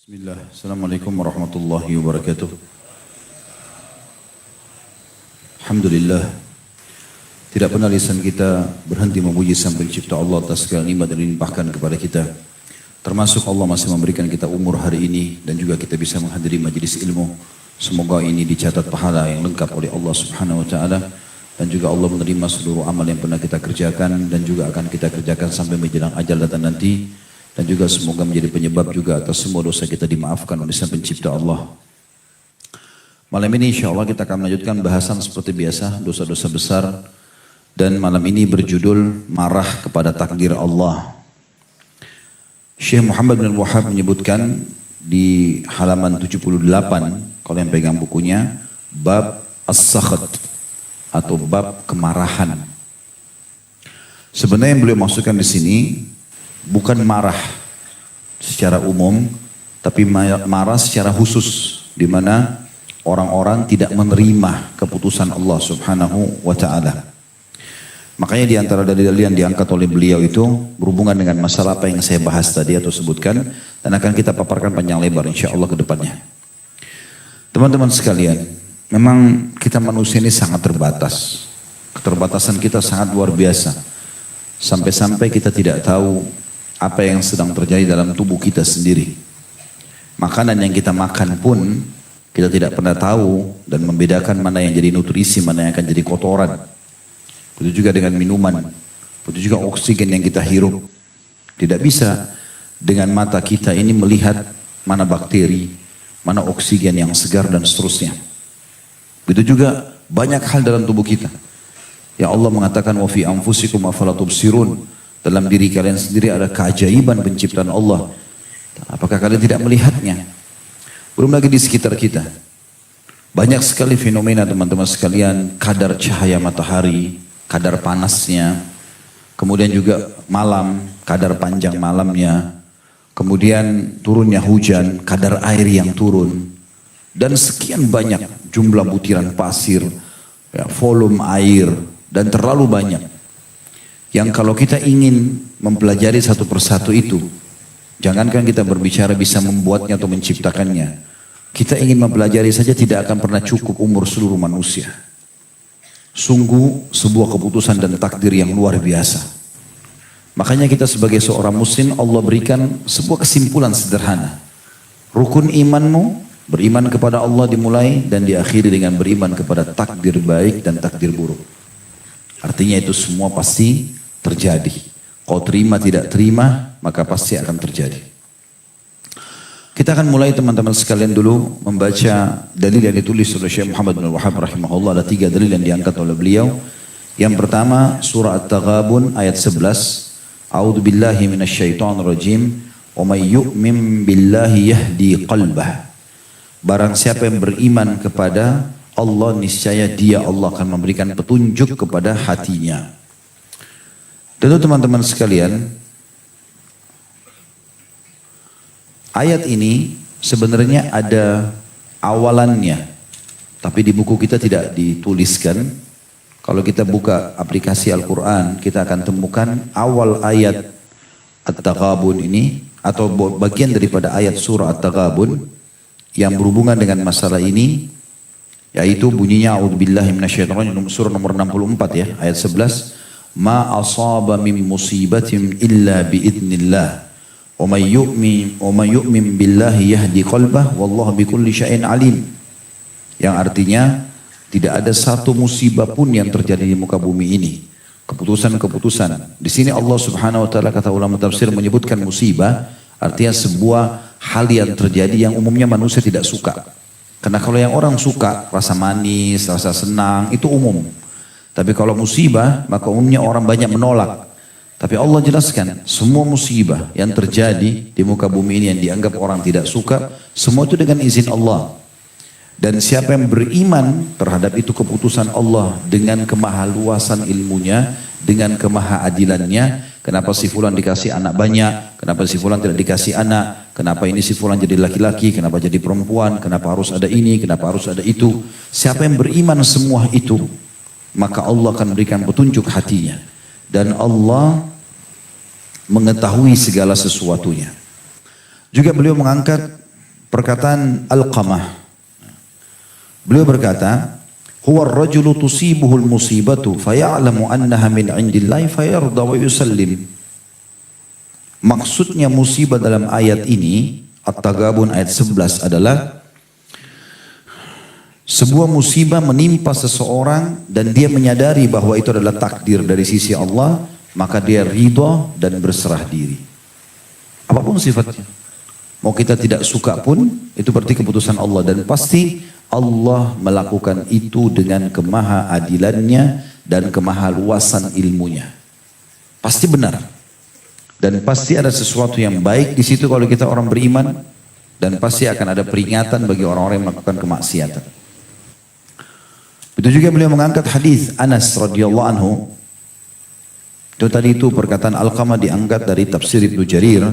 Bismillah, Assalamualaikum warahmatullahi wabarakatuh. Alhamdulillah, tidak pernah lisan kita berhenti memuji Sang Pencipta Allah atas segala nikmat yang dilimpahkan kepada kita. Termasuk Allah masih memberikan kita umur hari ini dan juga kita bisa menghadiri majelis ilmu. Semoga ini dicatat pahala yang lengkap oleh Allah Subhanahu wa taala dan juga Allah menerima seluruh amal yang pernah kita kerjakan dan juga akan kita kerjakan sampai menjelang ajal datang nanti. Dan juga semoga menjadi penyebab juga atas semua dosa kita dimaafkan oleh Sang Pencipta Allah. Malam ini insya Allah kita akan melanjutkan bahasan seperti biasa, dosa-dosa besar. Dan malam ini berjudul Marah kepada Takdir Allah. Syekh Muhammad bin Wahab menyebutkan di halaman 78, kalau yang pegang bukunya, bab as-sakhat atau bab kemarahan. Sebenarnya yang beliau maksudkan di sini bukan marah secara umum, tapi marah secara khusus, di mana orang-orang tidak menerima keputusan Allah Subhanahu wa taala. Makanya di antara dalil yang diangkat oleh beliau itu berhubungan dengan masalah apa yang saya bahas tadi atau sebutkan, dan akan kita paparkan panjang lebar insya Allah ke depannya. Teman-teman sekalian, memang kita manusia ini sangat terbatas. Keterbatasan kita sangat luar biasa. Sampai-sampai kita tidak tahu apa yang sedang terjadi dalam tubuh kita sendiri. Makanan yang kita makan pun kita tidak pernah tahu dan membedakan mana yang jadi nutrisi, mana yang akan jadi kotoran. Begitu juga dengan minuman, begitu juga oksigen yang kita hirup. Tidak bisa dengan mata kita ini melihat mana bakteri, mana oksigen yang segar dan seterusnya. Begitu juga banyak hal dalam tubuh kita. Ya Allah mengatakan wa fi anfusikum afala tubsirun. Dalam diri kalian sendiri ada keajaiban penciptaan Allah. Apakah kalian tidak melihatnya? Belum lagi di sekitar kita. Banyak sekali fenomena teman-teman sekalian. Kadar cahaya matahari, kadar panasnya. Kemudian juga malam, kadar panjang malamnya. Kemudian turunnya hujan, kadar air yang turun. Dan sekian banyak jumlah butiran pasir, ya, volume air, dan terlalu banyak. Yang kalau kita ingin mempelajari satu persatu itu, jangankan kita berbicara bisa membuatnya atau menciptakannya. Kita ingin mempelajari saja tidak akan pernah cukup umur seluruh manusia. Sungguh sebuah keputusan dan takdir yang luar biasa. Makanya kita sebagai seorang muslim Allah berikan sebuah kesimpulan sederhana. Rukun imanmu, beriman kepada Allah dimulai dan diakhiri dengan beriman kepada takdir baik dan takdir buruk. Artinya itu semua pasti terjadi. Kau terima tidak terima, maka pasti akan terjadi. Kita akan mulai teman-teman sekalian dulu membaca dalil yang ditulis oleh Syekh Muhammad bin Wahab rahimahullah. Ada 3 dalil yang diangkat oleh beliau. Yang pertama surah At-Taghabun ayat 11. A'udzu billahi minasyaitonir rajim. Wa may yu'min billahi yahdi qalbah. Barang siapa yang beriman kepada Allah, niscaya dia Allah akan memberikan petunjuk kepada hatinya. Tentu teman-teman sekalian, ayat ini sebenarnya ada awalannya, tapi di buku kita tidak dituliskan. Kalau kita buka aplikasi Al-Quran, kita akan temukan awal ayat At-Taghabun ini, atau bagian daripada ayat surah At-Taghabun yang berhubungan dengan masalah ini, yaitu bunyinya a'udzubillahi minasyaitonir rajim, surah nomor 64 ya, ayat 11. Ma asaba min musibatin illa biidznillah wa may yu'min billahi yahdi qalbah wallahu bikulli syai'in alim. Yang artinya tidak ada satu musibah pun yang terjadi di muka bumi ini. Keputusan-keputusan. Di sini Allah Subhanahu wa taala, kata ulama tafsir, menyebutkan musibah artinya sebuah hal yang terjadi yang umumnya manusia tidak suka. Karena kalau yang orang suka, rasa manis, rasa senang, itu umum. Tapi kalau musibah, maka umumnya orang banyak menolak. Tapi Allah jelaskan, semua musibah yang terjadi di muka bumi ini yang dianggap orang tidak suka, semua itu dengan izin Allah. Dan siapa yang beriman terhadap itu keputusan Allah dengan kemahaluasan ilmunya, dengan kemahaadilannya, kenapa si fulan dikasih anak banyak, kenapa si fulan tidak dikasih anak, kenapa ini si fulan jadi laki-laki, kenapa jadi perempuan, kenapa harus ada ini, kenapa harus ada itu. Siapa yang beriman semua itu, maka Allah akan berikan petunjuk hatinya. Dan Allah mengetahui segala sesuatunya. Juga beliau mengangkat perkataan Alqamah. Beliau berkata, huwa ar-rajulu tusibuhul musibatu faya'lamu annaha min 'indillahi fayarda wa yusallim. Maksudnya musibah dalam ayat ini, At-Taghabun ayat 11 adalah sebuah musibah menimpa seseorang dan dia menyadari bahwa itu adalah takdir dari sisi Allah, maka dia ridha dan berserah diri. Apapun sifatnya. Mau kita tidak suka pun, itu berarti keputusan Allah. Dan pasti Allah melakukan itu dengan kemaha-adilannya dan kemahaluasan ilmunya. Pasti benar. Dan pasti ada sesuatu yang baik di situ kalau kita orang beriman. Dan pasti akan ada peringatan bagi orang-orang yang melakukan kemaksiatan. Itu juga beliau mengangkat hadis Anas radhiyallahu anhu. Itu tadi itu perkataan Alqamah diangkat dari tafsir Ibnu Jarir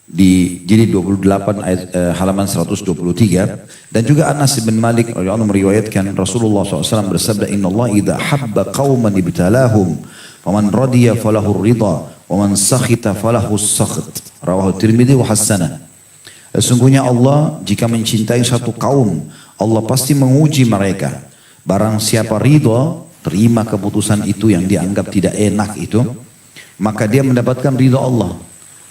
di jilid 28 ayat halaman 123, dan juga Anas bin Malik radhiyallahu anhu meriwayatkan Rasulullah SAW bersabda, Inna Allah idha habba qawman ibtalahum faman radiya falahu ridha wa man sakhita falahu sakhit. Rawahu Tirmidzi wa hasanah. Sesungguhnya Allah jika mencintai satu kaum, Allah pasti menguji mereka. Barang siapa ridha, terima keputusan itu yang dianggap tidak enak itu, maka dia mendapatkan ridha Allah.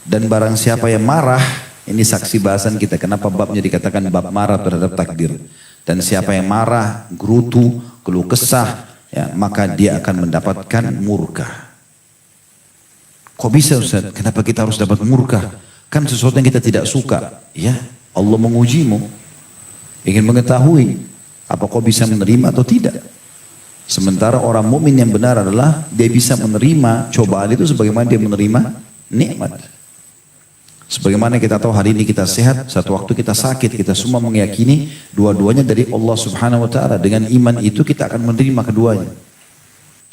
Dan barang siapa yang marah, ini saksi bahasan kita, kenapa babnya dikatakan bab marah terhadap takdir. Dan siapa yang marah, gerutu, keluh kesah, ya, maka dia akan mendapatkan murka. Kok bisa Ustaz? Kenapa kita harus dapat murka? Kan sesuatu yang kita tidak suka. Ya, Allah mengujimu. Ingin mengetahui, apa kau bisa menerima atau tidak? Sementara orang mukmin yang benar adalah dia bisa menerima cobaan itu sebagaimana dia menerima nikmat. Sebagaimana kita tahu hari ini kita sehat, satu waktu kita sakit, kita semua meyakini dua-duanya dari Allah Subhanahu wa taala. Dengan iman itu kita akan menerima keduanya.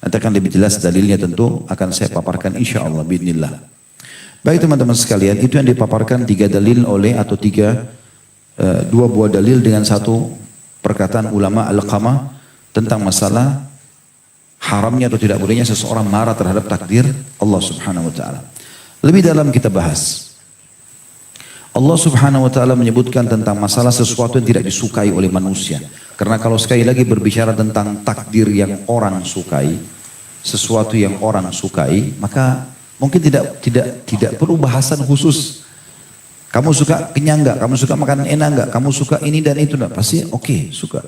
Nanti akan lebih jelas dalilnya tentu akan saya paparkan insyaallah biidznillah. Baik teman-teman sekalian, itu yang dipaparkan tiga dalil oleh atau dua buah dalil dengan satu perkataan ulama Alqamah tentang masalah haramnya atau tidak bolehnya seseorang marah terhadap takdir Allah Subhanahu wa taala. Lebih dalam kita bahas. Allah Subhanahu wa taala menyebutkan tentang masalah sesuatu yang tidak disukai oleh manusia. Karena kalau sekali lagi berbicara tentang takdir yang orang sukai, sesuatu yang orang sukai, maka mungkin tidak perlu bahasan khusus. Kamu suka kenyang enggak? Kamu suka makanan enak enggak? Kamu suka ini dan itu enggak? Pasti oke, suka.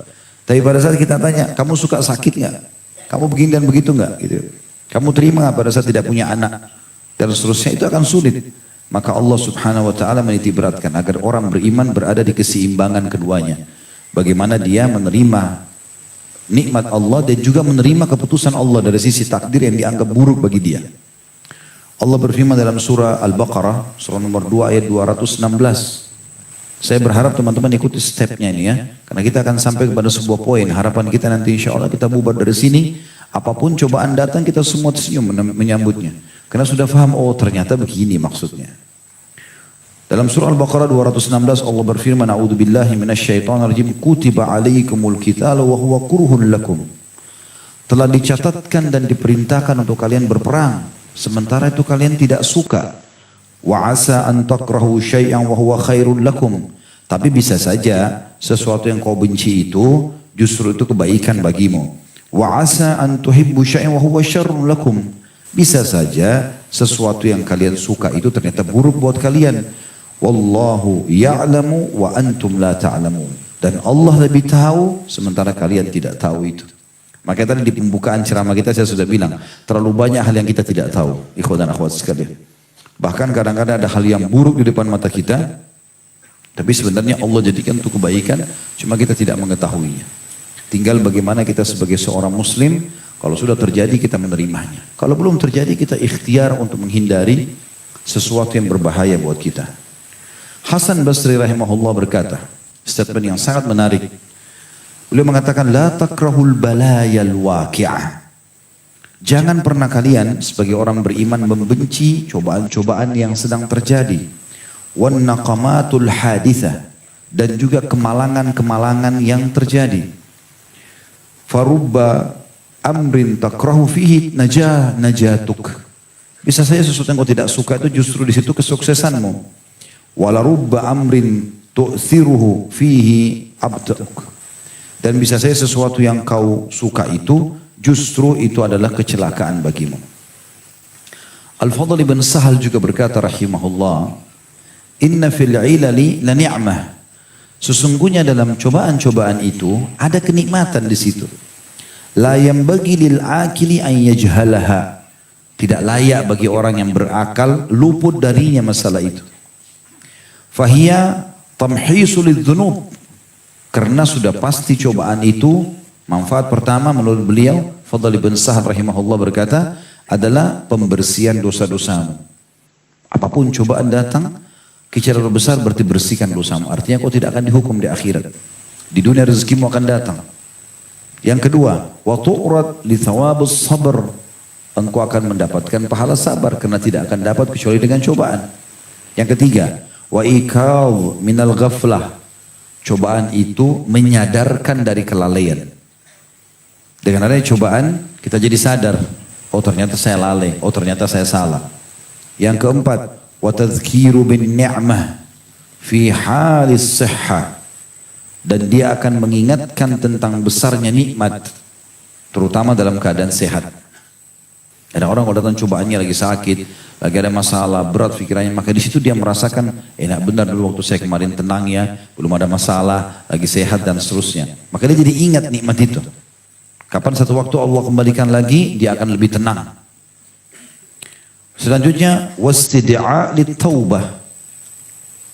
Tapi pada saat kita tanya, kamu suka sakit enggak? Kamu begini dan begitu enggak? Gitu. Kamu terima enggak pada saat tidak punya anak? Dan seterusnya, itu akan sulit. Maka Allah Subhanahu wa taala menitik beratkan agar orang beriman berada di keseimbangan keduanya. Bagaimana dia menerima nikmat Allah dan juga menerima keputusan Allah dari sisi takdir yang dianggap buruk bagi dia. Allah berfirman dalam surah Al-Baqarah, surah nomor 2 ayat 216. Saya berharap teman-teman ikuti stepnya ini ya. Karena kita akan sampai kepada sebuah poin. Harapan kita nanti insya Allah kita bubar dari sini. Apapun cobaan datang kita semua tersenyum menyambutnya. Karena sudah paham, oh ternyata begini maksudnya. Dalam surah Al-Baqarah 216 Allah berfirman, A'udzubillahi minasyaitonirrajim, kutiba alaikumul qitalu wa huwa kurhun lakum. Telah dicatatkan dan diperintahkan untuk kalian berperang, sementara itu kalian tidak suka. Wa asa an takrahu syai'an wa huwa khairul lakum. Tapi bisa saja sesuatu yang kau benci itu justru itu kebaikan bagimu. Wa asa an tuhibbu syai'an wa huwa syarrul lakum. Bisa saja sesuatu yang kalian suka itu ternyata buruk buat kalian. Wallahu ya'lamu wa antum la ta'lamun. Dan Allah lebih tahu sementara kalian tidak tahu itu. Maka tadi di pembukaan ceramah kita saya sudah bilang, terlalu banyak hal yang kita tidak tahu. Ikhwan dan akhwat sekalian. Bahkan kadang-kadang ada hal yang buruk di depan mata kita, tapi sebenarnya Allah jadikan untuk kebaikan, cuma kita tidak mengetahuinya. Tinggal bagaimana kita sebagai seorang muslim, kalau sudah terjadi kita menerimanya. Kalau belum terjadi kita ikhtiar untuk menghindari sesuatu yang berbahaya buat kita. Hasan Basri rahimahullah berkata, statement yang sangat menarik. Beliau mengatakan, la takrahul balayal waqi'ah. Jangan pernah kalian sebagai orang beriman membenci cobaan-cobaan yang sedang terjadi. Wan naqamatul hadithah. Dan juga kemalangan-kemalangan yang terjadi. Farubba amrin takrahu fihi najatuk. Bisa saja sesuatu yang kau tidak suka itu justru di situ kesuksesanmu. Walarubba amrin tu'thiruhu fihi abda'uk. Dan bisa saja sesuatu yang kau suka itu justru itu adalah kecelakaan bagimu. Al-Fadl ibn Sahal juga berkata rahimahullah, inna fil ilali la ni'mah. Sesungguhnya dalam cobaan-cobaan itu ada kenikmatan di situ. La yanbaghi lil akili an yajhalaha. Tidak layak bagi orang yang berakal luput darinya masalah itu. Fahiya tamhisu lidz-dzunub. Karena sudah pasti cobaan itu, manfaat pertama menurut beliau, Fadl ibn Sahal rahimahullah berkata, adalah pembersihan dosa-dosamu. Apapun cobaan datang, kecelakaan besar berarti bersihkan dosamu. Artinya kau tidak akan dihukum di akhirat. Di dunia rezekimu akan datang. Yang kedua, wa tu'rad li thawabus sabr. Engkau akan mendapatkan pahala sabar karena tidak akan dapat kecuali dengan cobaan. Yang ketiga, wa ikal minal ghaflah. Cobaan itu menyadarkan dari kelalaian. Dengan adanya cobaan, kita jadi sadar. Oh ternyata saya lalai, oh ternyata saya salah. Yang keempat, wa tadhkiru bin ni'mah fi halis sihha. Dan dia akan mengingatkan tentang besarnya nikmat, terutama dalam keadaan sehat. Ada orang kalau datang cobaannya lagi sakit, lagi ada masalah berat pikirannya, maka di situ dia merasakan enak benar dulu waktu saya kemarin tenang ya, belum ada masalah, lagi sehat dan seterusnya. Maka dia jadi ingat nikmat itu. Kapan satu waktu Allah kembalikan lagi, dia akan lebih tenang. Selanjutnya, wastida'a lit-taubah.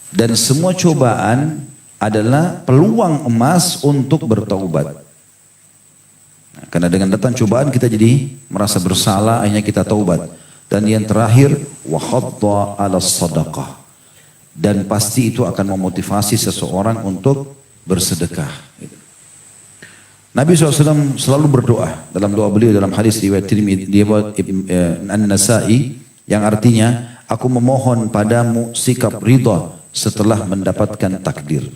Dan semua cobaan adalah peluang emas untuk bertaubat. Karena dengan datang cobaan kita jadi merasa bersalah, akhirnya kita taubat. Dan yang terakhir, wa khadda 'ala sadaqah. Dan pasti itu akan memotivasi seseorang untuk bersedekah. Nabi SAW selalu berdoa. Dalam doa beliau dalam hadis riwayat Tirmidzi An-Nasa'i yang artinya, aku memohon padamu sikap ridha setelah mendapatkan takdir.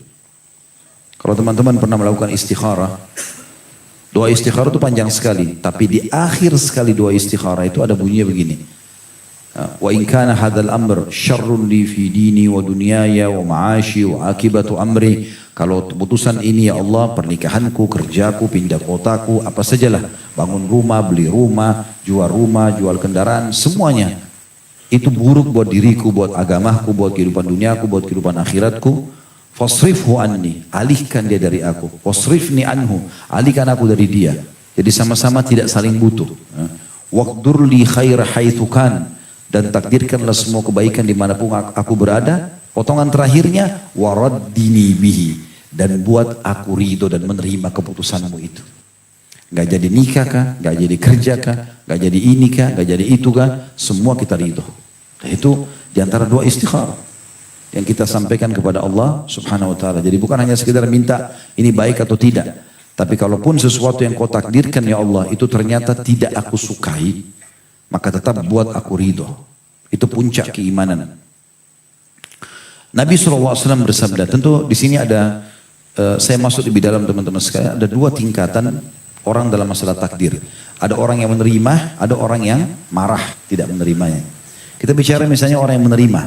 Kalau teman-teman pernah melakukan istikharah, doa istikharah itu panjang sekali, tapi di akhir sekali doa istikharah itu ada bunyinya begini. Wa in kana hadzal amr syarrun li fi dini wa dunyaya wa ma'ashi wa akibatu amri. Kalau keputusan ini ya Allah, pernikahanku, kerjaku, pindah kotaku, apa sajalah, bangun rumah, beli rumah, jual kendaraan, semuanya itu buruk buat diriku, buat agamaku, buat kehidupan duniaku, buat kehidupan akhiratku. Fasrifhu anni, alihkan dia dari aku. Fasrifni anhu, alihkan aku dari dia. Jadi sama-sama tidak saling butuh. Waqdur li khair haitsu kan, dan takdirkanlah semua kebaikan dimanapun aku berada. Potongan terakhirnya, waraddini bihi, dan buat aku ridho dan menerima keputusanmu itu. Gak jadi nikah kah, gak jadi kerja kah, gak jadi ini kah, gak jadi itu kah, semua kita ridho. Nah, itu diantara doa istikharah yang kita sampaikan kepada Allah subhanahu wa ta'ala. Jadi bukan hanya sekedar minta ini baik atau tidak. Tapi kalaupun sesuatu yang kau takdirkan ya Allah itu ternyata tidak aku sukai, maka tetap buat aku ridho. Itu puncak keimanan. Nabi SAW bersabda, tentu di sini ada, saya masuk lebih dalam teman-teman sekalian, ada dua tingkatan orang dalam masalah takdir. Ada orang yang menerima, ada orang yang marah, tidak menerimanya. Kita bicara misalnya orang yang menerima.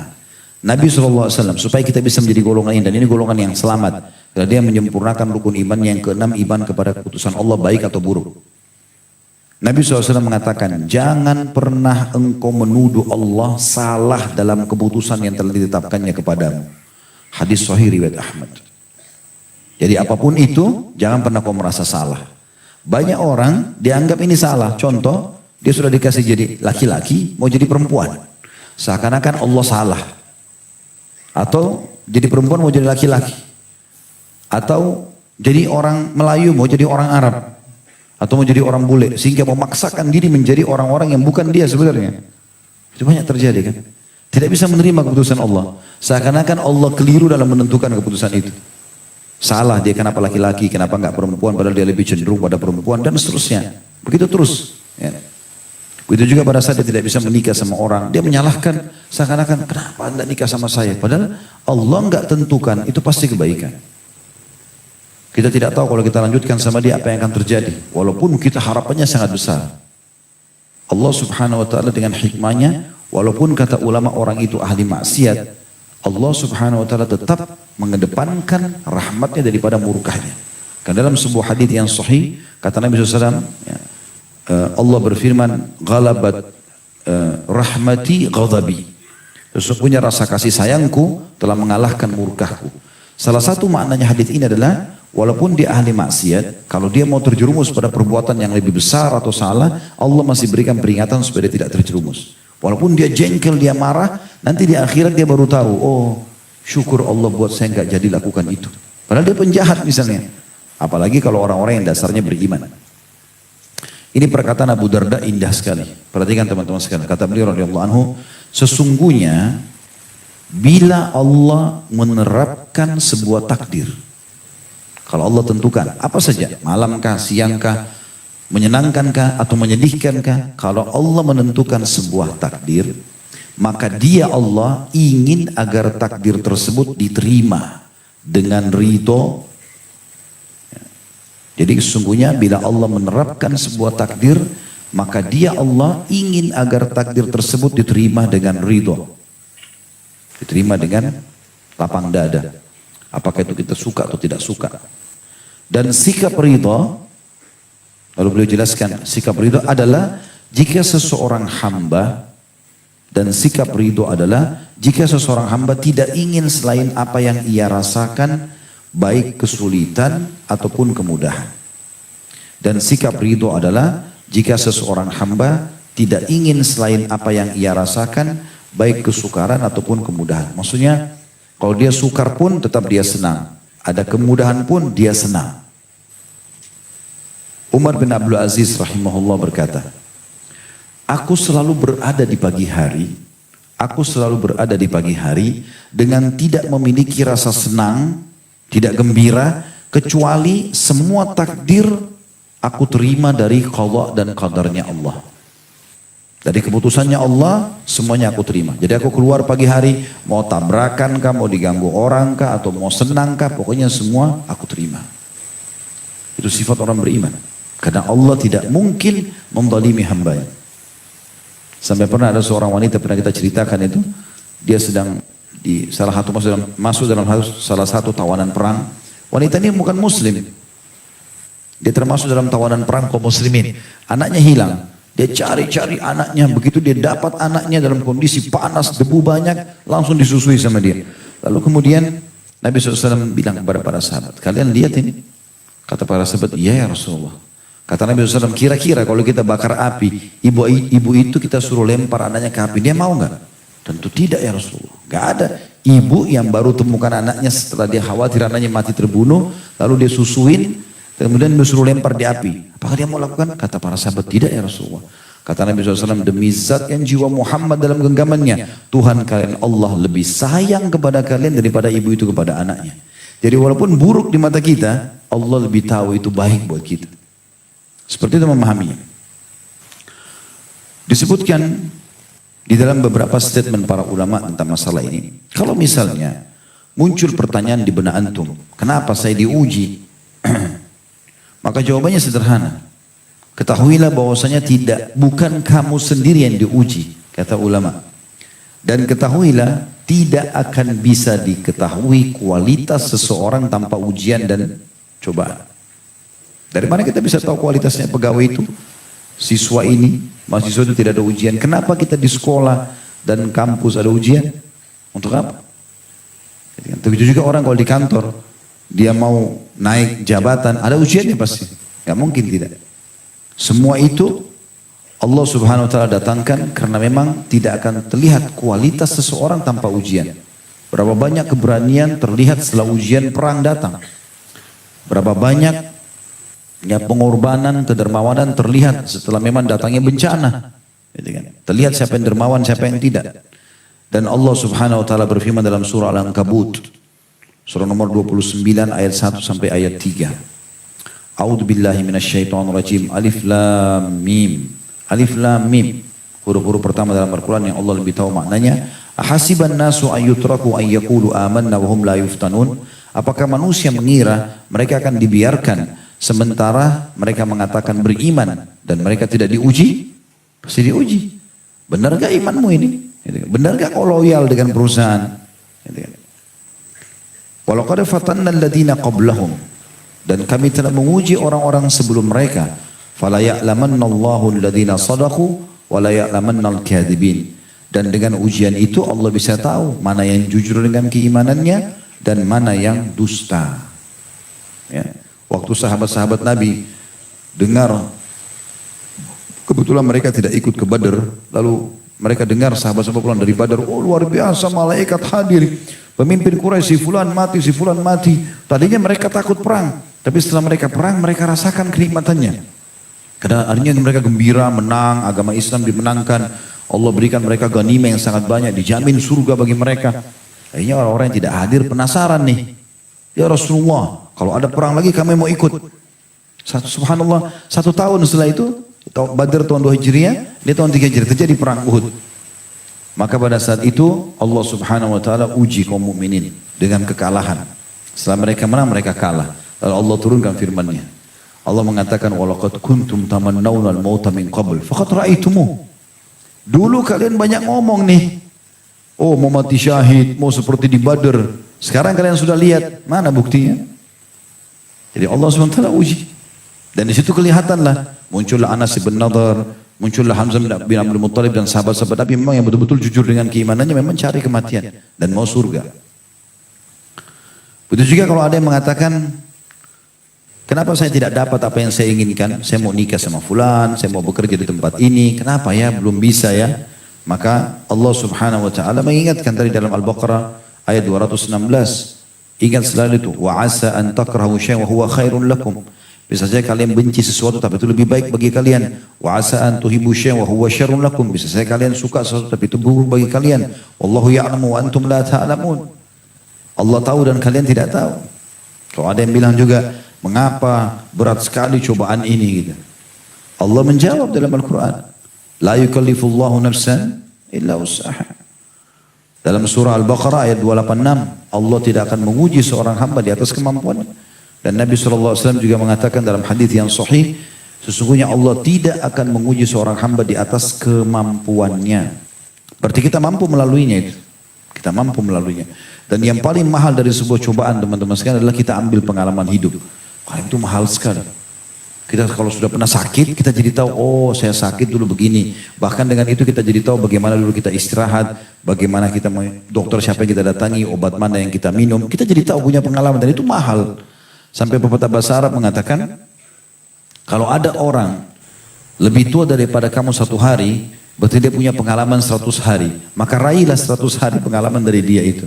Nabi SAW, supaya kita bisa menjadi golongan ini, dan ini golongan yang selamat. Karena dia menyempurnakan rukun iman yang keenam, iman kepada keputusan Allah baik atau buruk. Nabi SAW mengatakan, jangan pernah engkau menuduh Allah salah dalam keputusan yang telah ditetapkannya kepadamu. Hadis sahih riwayat Ahmad. Jadi apapun itu, jangan pernah kau merasa salah. Banyak orang dianggap ini salah. Contoh, dia sudah dikasih jadi laki-laki, mau jadi perempuan. Seakan-akan Allah salah. Atau jadi perempuan mau jadi laki-laki. Atau jadi orang Melayu mau jadi orang Arab. Atau mau jadi orang bule, sehingga memaksakan diri menjadi orang-orang yang bukan dia sebenarnya. Itu banyak terjadi kan. Tidak bisa menerima keputusan Allah. Seakan-akan Allah keliru dalam menentukan keputusan itu. Salah dia kenapa laki-laki, kenapa enggak perempuan, padahal dia lebih cenderung pada perempuan dan seterusnya. Begitu terus. Ya. Begitu juga pada saat dia tidak bisa menikah sama orang, dia menyalahkan seakan-akan kenapa anda nikah sama saya. Padahal Allah enggak tentukan, itu pasti kebaikan. Kita tidak tahu kalau kita lanjutkan sama dia apa yang akan terjadi. Walaupun kita harapannya sangat besar. Allah subhanahu wa ta'ala dengan hikmahnya, walaupun kata ulama orang itu ahli maksiat, Allah subhanahu wa ta'ala tetap mengedepankan rahmatnya daripada murkahnya. Karena dalam sebuah hadis yang sahih, kata Nabi SAW, ya, Allah berfirman, "Ghalabat rahmati ghadabi." Sesungguhnya rasa kasih sayangku telah mengalahkan murkahku. Salah satu maknanya hadis ini adalah, walaupun dia ahli maksiat, kalau dia mau terjerumus pada perbuatan yang lebih besar atau salah, Allah masih berikan peringatan supaya dia tidak terjerumus. Walaupun dia jengkel, dia marah, nanti di akhirat dia baru tahu, oh syukur Allah buat saya nggak jadi lakukan itu. Padahal dia penjahat misalnya. Apalagi kalau orang-orang yang dasarnya beriman. Ini perkataan Abu Darda indah sekali. Perhatikan teman-teman sekalian. Kata beliau radhiyallahu anhu, sesungguhnya bila Allah menerapkan sebuah takdir, kalau Allah tentukan apa saja, malamkah, siangkah, menyenangkankah atau menyedihkankah, kalau Allah menentukan sebuah takdir, maka dia Allah ingin agar takdir tersebut diterima dengan ridho. Jadi sesungguhnya bila Allah menerapkan sebuah takdir, maka dia Allah ingin agar takdir tersebut diterima dengan ridho. Diterima dengan lapang dada. Apakah itu kita suka atau tidak suka. Dan sikap ridho, lalu beliau jelaskan, sikap ridho adalah jika seseorang hamba, dan sikap ridho adalah jika seseorang hamba tidak ingin selain apa yang ia rasakan, baik kesulitan ataupun kemudahan. Dan sikap ridho adalah jika seseorang hamba tidak ingin selain apa yang ia rasakan, baik kesukaran ataupun kemudahan. Maksudnya kalau dia sukar pun tetap dia senang, ada kemudahan pun dia senang. Umar bin Abdul Aziz rahimahullah berkata, aku selalu berada di pagi hari dengan tidak memiliki rasa senang, tidak gembira, kecuali semua takdir aku terima dari qadha dan qadarnya Allah. Dari keputusannya Allah, semuanya aku terima. Jadi aku keluar pagi hari, mau tabrakan kah, mau diganggu orang kah, atau mau senang kah, pokoknya semua aku terima. Itu sifat orang beriman. Karena Allah tidak mungkin menzalimi hambanya. Sampai pernah ada seorang wanita, pernah kita ceritakan itu, dia sedang di salah satu tawanan perang. Wanita ini bukan muslim. Dia termasuk dalam tawanan perang kaum muslimin. Anaknya hilang. Dia cari-cari anaknya. Begitu dia dapat anaknya dalam kondisi panas, debu banyak, langsung disusui sama dia. Lalu kemudian Nabi SAW bilang kepada para sahabat, kalian lihat ini. Kata para sahabat, iya ya Rasulullah. Kata Nabi SAW, kira-kira kalau kita bakar api, ibu itu kita suruh lempar anaknya ke api, dia mau nggak? Tentu tidak ya Rasulullah. Gak ada ibu yang baru temukan anaknya setelah dia khawatir anaknya mati terbunuh, lalu dia susuin, kemudian dia suruh lempar di api. Apakah dia mau lakukan? Kata para sahabat, tidak ya Rasulullah. Kata Nabi SAW, demi zat yang jiwa Muhammad dalam genggamannya, Tuhan kalian Allah lebih sayang kepada kalian daripada ibu itu kepada anaknya. Jadi walaupun buruk di mata kita, Allah lebih tahu itu baik buat kita. Seperti itu memahaminya. Disebutkan di dalam beberapa statement para ulama tentang masalah ini. Kalau misalnya muncul pertanyaan di benak antum, kenapa saya diuji? Maka jawabannya sederhana. Ketahuilah bahwasanya bukan kamu sendiri yang diuji, kata ulama. Dan ketahuilah tidak akan bisa diketahui kualitas seseorang tanpa ujian dan cobaan. Dari mana kita bisa tahu kualitasnya pegawai itu? Siswa ini, mahasiswa itu tidak ada ujian. Kenapa kita di sekolah dan kampus ada ujian? Untuk apa? Begitu juga orang kalau di kantor, dia mau naik jabatan, ada ujiannya pasti. Gak mungkin tidak. Semua itu Allah subhanahu wa ta'ala datangkan karena memang tidak akan terlihat kualitas seseorang tanpa ujian. Berapa banyak keberanian terlihat setelah ujian perang datang. Berapa banyak pengorbanan, kedermawanan terlihat setelah memang datangnya bencana. Terlihat siapa yang dermawan, siapa yang tidak. Dan Allah subhanahu wa ta'ala berfirman dalam surah Al-Ankabut. Surah nomor 29 ayat 1 sampai ayat 3. A'udzu billahi minasyaitonir rajim. Alif lam mim. Alif lam mim. Huruf-huruf pertama dalam Al-Quran yang Allah lebih tahu maknanya. Ahasiban nasu ayyutraku ayyakulu amanna wa hum la yuftanun. Apakah manusia mengira mereka akan dibiarkan sementara mereka mengatakan beriman dan mereka tidak diuji? Pasti diuji. Benar gak imanmu ini? Benar gak kau loyal dengan perusahaan? Walaqad fatanna alladziina qablahum, dan kami telah menguji orang-orang sebelum mereka. Fala ya'lamanna Allahu alladziina shadaqu wa la ya'lamanna al-kadzibin. Dan dengan ujian itu Allah bisa tahu mana yang jujur dengan keimanannya dan mana yang dusta. Ya. Waktu sahabat-sahabat Nabi dengar, kebetulan mereka tidak ikut ke Badar, lalu mereka dengar sahabat-sahabat pulang dari Badar, oh luar biasa malaikat hadir, pemimpin Quraisy si fulan mati, si fulan mati. Tadinya mereka takut perang, tapi setelah mereka perang mereka rasakan kenikmatannya. Karena artinya mereka gembira, menang, agama Islam dimenangkan, Allah berikan mereka ghanimah yang sangat banyak, dijamin surga bagi mereka. Akhirnya orang-orang yang tidak hadir penasaran nih, ya Rasulullah, kalau ada perang lagi kami mau ikut. Subhanallah, 1 tahun setelah itu, Badar tahun 2 Hijriah, di tahun 3 Hijriah terjadi perang Uhud. Maka pada saat itu Allah Subhanahu wa taala uji kaum mukminin dengan kekalahan. Setelah mereka menang, mereka kalah. Lalu Allah turunkan firman-Nya. Allah mengatakan walaqad kuntum tamannawna al-mauta min qabl faqad ra'aitumuh. Dulu kalian banyak ngomong nih. Oh mau mati syahid, mau seperti di Badar. Sekarang kalian sudah lihat, mana buktinya? Jadi Allah SWT uji. Dan di situ kelihatanlah, muncullah Anas bin Nadhr, muncullah Hamzah bin Abdul Muttalib dan sahabat-sahabat Nabi memang yang betul-betul jujur dengan keimanannya, memang cari kematian dan mau surga. Begitu juga kalau ada yang mengatakan, kenapa saya tidak dapat apa yang saya inginkan? Saya mau nikah sama fulan, saya mau bekerja di tempat ini, kenapa ya belum bisa ya? Maka Allah Subhanahu wa taala mengingatkan tadi dalam Al-Baqarah ayat 216. Ingat selalu itu, wa asa an takrahu syai'an wa huwa khairun lakum. Bisa saja kalian benci sesuatu tapi itu lebih baik bagi kalian. Wa asa an tuhibbu syai'an wa huwa syarrun lakum. Bisa saja kalian suka sesuatu tapi itu buruk bagi kalian. Wallahu ya'lamu wa antum la ta'lamun. Allah tahu dan kalian tidak tahu. Kalau ada yang bilang juga, mengapa berat sekali cobaan ini gitu. Allah menjawab dalam Al-Quran, la yukallifullahu nafsan illa wus'aha. Dalam surah Al-Baqarah ayat 286, Allah tidak akan menguji seorang hamba di atas kemampuannya. Dan Nabi SAW juga mengatakan dalam hadis yang sahih, sesungguhnya Allah tidak akan menguji seorang hamba di atas kemampuannya. Berarti kita mampu melaluinya itu. Kita mampu melaluinya. Dan yang paling mahal dari sebuah cobaan teman-teman sekalian adalah kita ambil pengalaman hidup. Karena itu mahal sekali. Kita kalau sudah pernah sakit, kita jadi tahu, oh saya sakit dulu begini. Bahkan dengan itu kita jadi tahu bagaimana dulu kita istirahat, bagaimana kita dokter siapa yang kita datangi, obat mana yang kita minum. Kita jadi tahu punya pengalaman dan itu mahal. Sampai pepatah bahasa Arab mengatakan, kalau ada orang lebih tua daripada kamu 1 hari, berarti dia punya pengalaman 100 hari. Maka raihlah 100 hari pengalaman dari dia itu.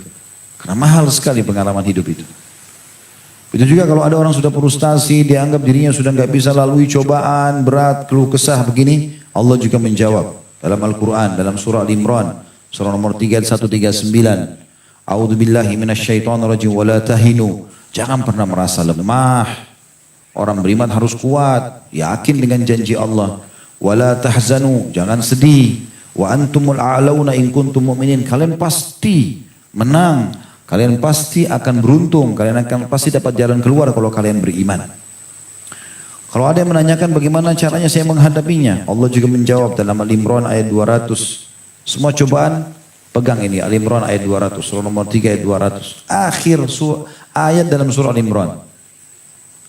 Karena mahal sekali pengalaman hidup itu. Itu juga kalau ada orang sudah frustasi, dia anggap dirinya sudah nggak bisa lalui cobaan, berat, keluh kesah begini, Allah juga menjawab dalam Al-Quran, dalam surah Al-Imran, surah nomor 139. A'udzu billahi minasyaitonir rajim wa la tahinu. Jangan pernah merasa lemah. Orang beriman harus kuat, yakin dengan janji Allah. Wa la tahzanu, jangan sedih. Wa antumul a'launa in kuntum mu'minin. Kalian pasti menang. Kalian pasti akan beruntung, kalian akan pasti dapat jalan keluar kalau kalian beriman. Kalau ada yang menanyakan bagaimana caranya saya menghadapinya, Allah juga menjawab dalam Al-Imran ayat 200. Semua cobaan, pegang ini Al-Imran ayat 200, surah nomor 3 ayat 200. Akhir ayat dalam surah Al-Imran.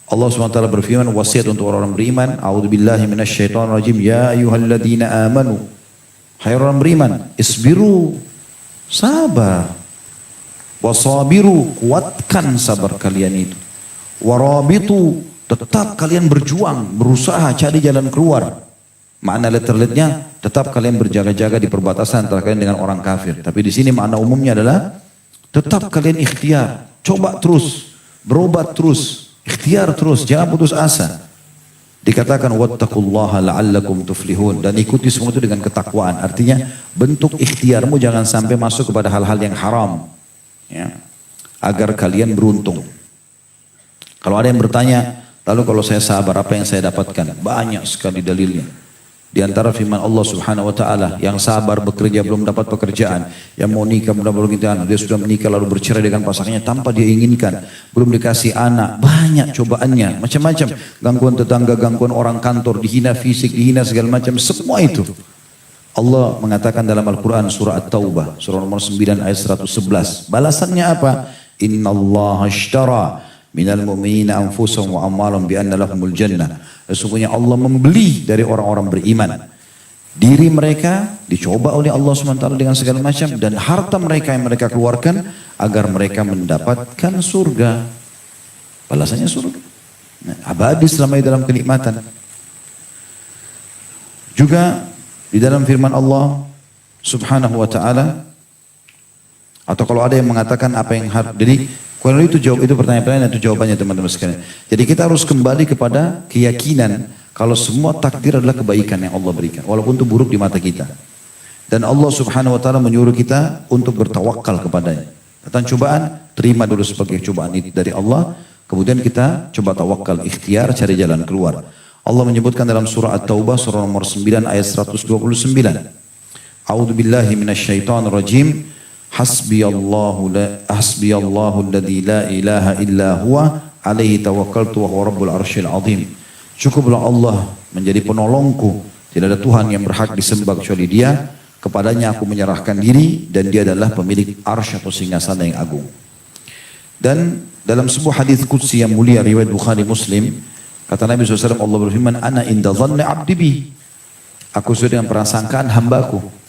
Allah SWT berfirman, wasiat untuk orang-orang beriman, a'udzubillahi minasyaitonirrajim, ya ayyuhalladzina amanu. Hai orang beriman, isbiru, sabar. Wasabiru, kuatkan sabar kalian itu. Warabitu, tetap kalian berjuang, berusaha cari jalan keluar. Makna letterletnya, tetap kalian berjaga-jaga di perbatasan antara kalian dengan orang kafir. Tapi di sini makna umumnya adalah, tetap kalian ikhtiar, coba terus, berobat terus, ikhtiar terus, jangan putus asa. Dikatakan wattaqullaha la'allakum tuflihun, dan ikuti semua itu dengan ketakwaan. Artinya bentuk ikhtiarmu jangan sampai masuk kepada hal-hal yang haram. Ya, agar kalian beruntung. Kalau ada yang bertanya, lalu kalau saya sabar apa yang saya dapatkan? Banyak sekali dalilnya. Di antara firman Allah Subhanahu wa taala, yang sabar bekerja belum dapat pekerjaan, yang mau nikah belum dapat pekerjaan, dia sudah menikah lalu bercerai dengan pasangannya tanpa dia inginkan, belum dikasih anak, banyak cobaannya, macam-macam, gangguan tetangga, gangguan orang kantor, dihina fisik, dihina segala macam, semua itu. Allah mengatakan dalam Al-Quran surah At-Taubah, surah nomor 9 ayat 111. Balasannya apa? Innallaha ashtara minal mu'minina anfusahum wa amwalahum bi anna lahumul jannah. Sesungguhnya Allah membeli dari orang-orang beriman diri mereka, dicoba oleh Allah SWT dengan segala macam, dan harta mereka yang mereka keluarkan agar mereka mendapatkan surga. Balasannya surga. Nah, abadi selama dalam kenikmatan. Juga di dalam firman Allah Subhanahu wa taala, atau kalau ada yang mengatakan apa yang harus, jadi kalau itu jawab, itu pertanyaan-pertanyaan, itu jawabannya teman-teman sekalian. Jadi kita harus kembali kepada keyakinan kalau semua takdir adalah kebaikan yang Allah berikan, walaupun itu buruk di mata kita. Dan Allah Subhanahu wa taala menyuruh kita untuk bertawakal kepadanya. Datang cobaan, terima dulu sebagai cobaan itu dari Allah, kemudian kita coba tawakal, ikhtiar, cari jalan keluar. Allah menyebutkan dalam surah At-Taubah surah nomor 9 ayat 129. A'udzu billahi minasyaitonir rajim. Hasbiyallahu alladzi la ilaha illa huwa alaihi tawakkaltu wa huwa rabbul arsyil azim. Cukuplah Allah menjadi penolongku, tidak ada Tuhan yang berhak disembah kecuali Dia, kepadanya aku menyerahkan diri dan Dia adalah pemilik arsy atau singgasana yang agung. Dan dalam sebuah hadis qudsi yang mulia riwayat Bukhari Muslim, kata Nabi SAW, Allah berfirman, ana inda dhanni abdi bi, aku sesuai dengan prasangkaan hambaku.